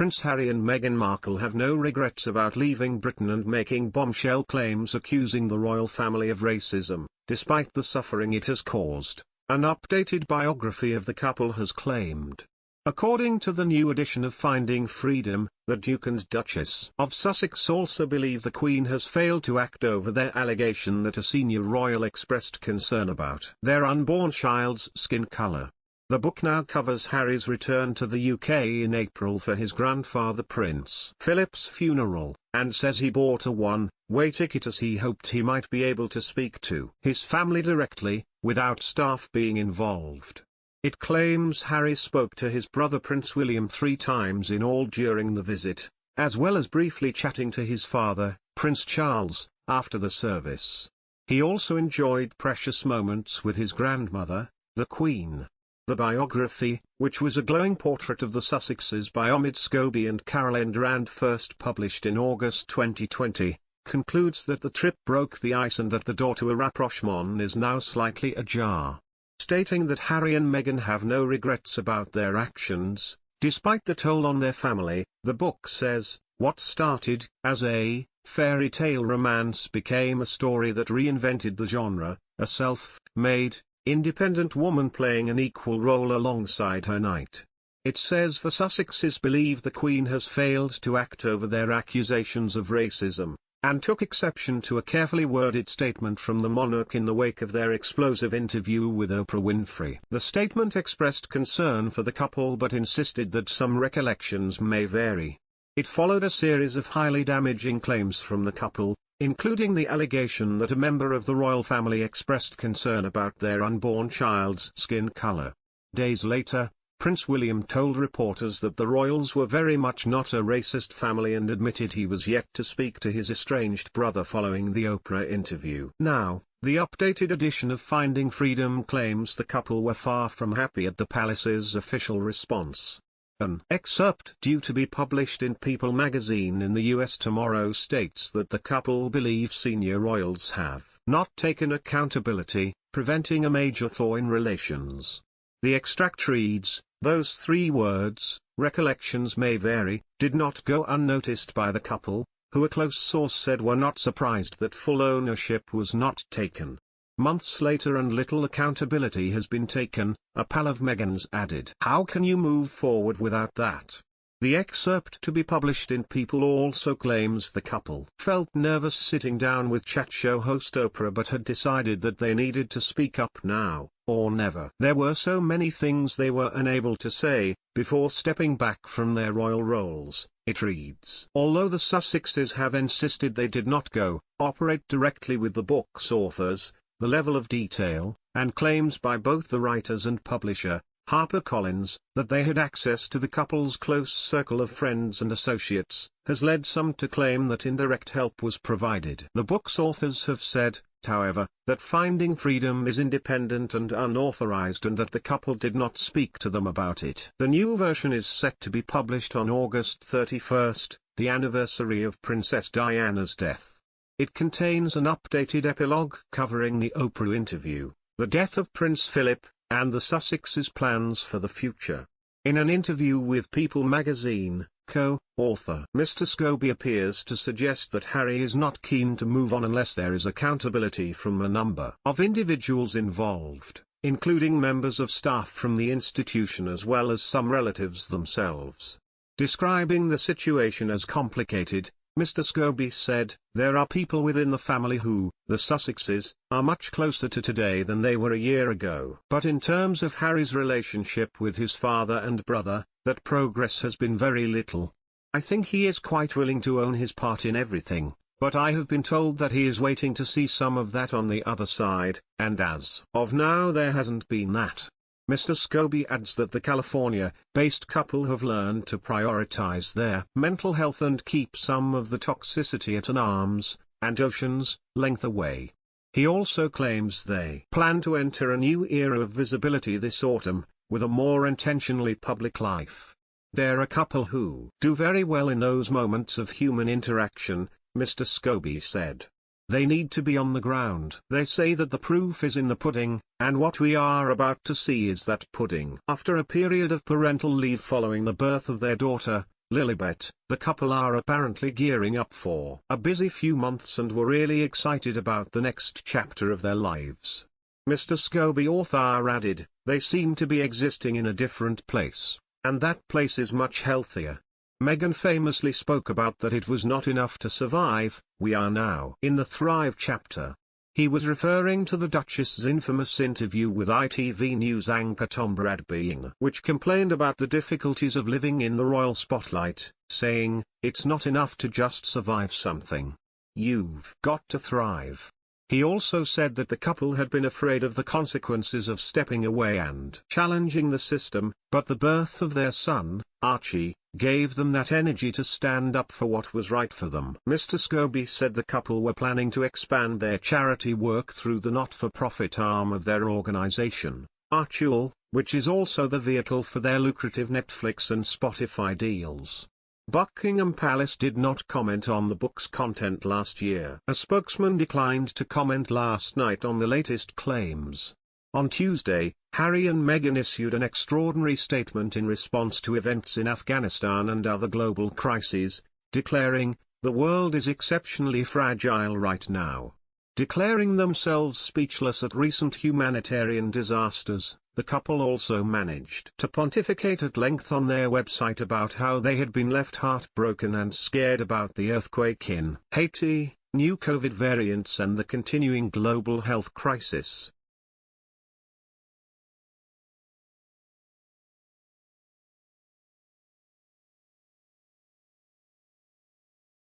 Prince Harry and Meghan Markle have no regrets about leaving Britain and making bombshell claims accusing the royal family of racism, despite the suffering it has caused, an updated biography of the couple has claimed. According to the new edition of Finding Freedom, the Duke and Duchess of Sussex also believe the Queen has failed to act over their allegation that a senior royal expressed concern about their unborn child's skin colour. The book now covers Harry's return to the UK in April for his grandfather Prince Philip's funeral, and says he bought a one-way ticket as he hoped he might be able to speak to his family directly, without staff being involved. It claims Harry spoke to his brother Prince William 3 times in all during the visit, as well as briefly chatting to his father, Prince Charles, after the service. He also enjoyed precious moments with his grandmother, the Queen. The biography, which was a glowing portrait of the Sussexes by Omid Scobie and Caroline Durand, first published in August 2020, concludes that the trip broke the ice and that the door to a rapprochement is now slightly ajar. Stating that Harry and Meghan have no regrets about their actions, despite the toll on their family, the book says, what started as a fairy tale romance became a story that reinvented the genre, a self-made, independent woman playing an equal role alongside her knight. It says the Sussexes believe the Queen has failed to act over their accusations of racism, and took exception to a carefully worded statement from the monarch in the wake of their explosive interview with Oprah Winfrey. The statement expressed concern for the couple but insisted that some recollections may vary. It followed a series of highly damaging claims from the couple, including the allegation that a member of the royal family expressed concern about their unborn child's skin color. Days later, Prince William told reporters that the royals were very much not a racist family and admitted he was yet to speak to his estranged brother following the Oprah interview. Now, the updated edition of Finding Freedom claims the couple were far from happy at the palace's official response. An excerpt due to be published in People magazine in the US tomorrow states that the couple believe senior royals have not taken accountability, preventing a major thaw in relations. The extract reads, those 3 words, recollections may vary, did not go unnoticed by the couple, who a close source said were not surprised that full ownership was not taken. Months later and little accountability has been taken, a pal of Meghan's added. How can you move forward without that? The excerpt to be published in People also claims the couple felt nervous sitting down with chat show host Oprah but had decided that they needed to speak up now, or never. There were so many things they were unable to say, before stepping back from their royal roles, it reads. Although the Sussexes have insisted they did not operate directly with the book's authors, the level of detail, and claims by both the writers and publisher, HarperCollins, that they had access to the couple's close circle of friends and associates, has led some to claim that indirect help was provided. The book's authors have said, however, that Finding Freedom is independent and unauthorized and that the couple did not speak to them about it. The new version is set to be published on August 31st, the anniversary of Princess Diana's death. It contains an updated epilogue covering the Oprah interview, the death of Prince Philip, and the Sussexes' plans for the future. In an interview with People magazine, co-author Mr. Scobie appears to suggest that Harry is not keen to move on unless there is accountability from a number of individuals involved, including members of staff from the institution as well as some relatives themselves. Describing the situation as complicated, Mr. Scobie said, there are people within the family who, the Sussexes, are much closer to today than they were a year ago. But in terms of Harry's relationship with his father and brother, that progress has been very little. I think he is quite willing to own his part in everything, but I have been told that he is waiting to see some of that on the other side, and as of now there hasn't been that. Mr. Scobie adds that the California-based couple have learned to prioritize their mental health and keep some of the toxicity at an arm's and ocean's length away. He also claims they plan to enter a new era of visibility this autumn, with a more intentionally public life. They're a couple who do very well in those moments of human interaction, Mr. Scobie said. They need to be on the ground. They say that the proof is in the pudding, and what we are about to see is that pudding. After a period of parental leave following the birth of their daughter, Lilibet, the couple are apparently gearing up for a busy few months and were really excited about the next chapter of their lives. Mr. Scobie author added, "They seem to be existing in a different place, and that place is much healthier." Meghan famously spoke about that it was not enough to survive, "We are now in the thrive chapter." He was referring to the Duchess's infamous interview with ITV News anchor Tom Bradby, which complained about the difficulties of living in the royal spotlight, saying, "It's not enough to just survive something. You've got to thrive." He also said that the couple had been afraid of the consequences of stepping away and challenging the system, but the birth of their son, Archie, gave them that energy to stand up for what was right for them. Mr. Scobie said the couple were planning to expand their charity work through the not-for-profit arm of their organization, Archie, which is also the vehicle for their lucrative Netflix and Spotify deals. Buckingham Palace did not comment on the book's content last year. A spokesman declined to comment last night on the latest claims. On Tuesday, Harry and Meghan issued an extraordinary statement in response to events in Afghanistan and other global crises, declaring, "The world is exceptionally fragile right now." Declaring themselves speechless at recent humanitarian disasters, the couple also managed to pontificate at length on their website about how they had been left heartbroken and scared about the earthquake in Haiti, new COVID variants and the continuing global health crisis.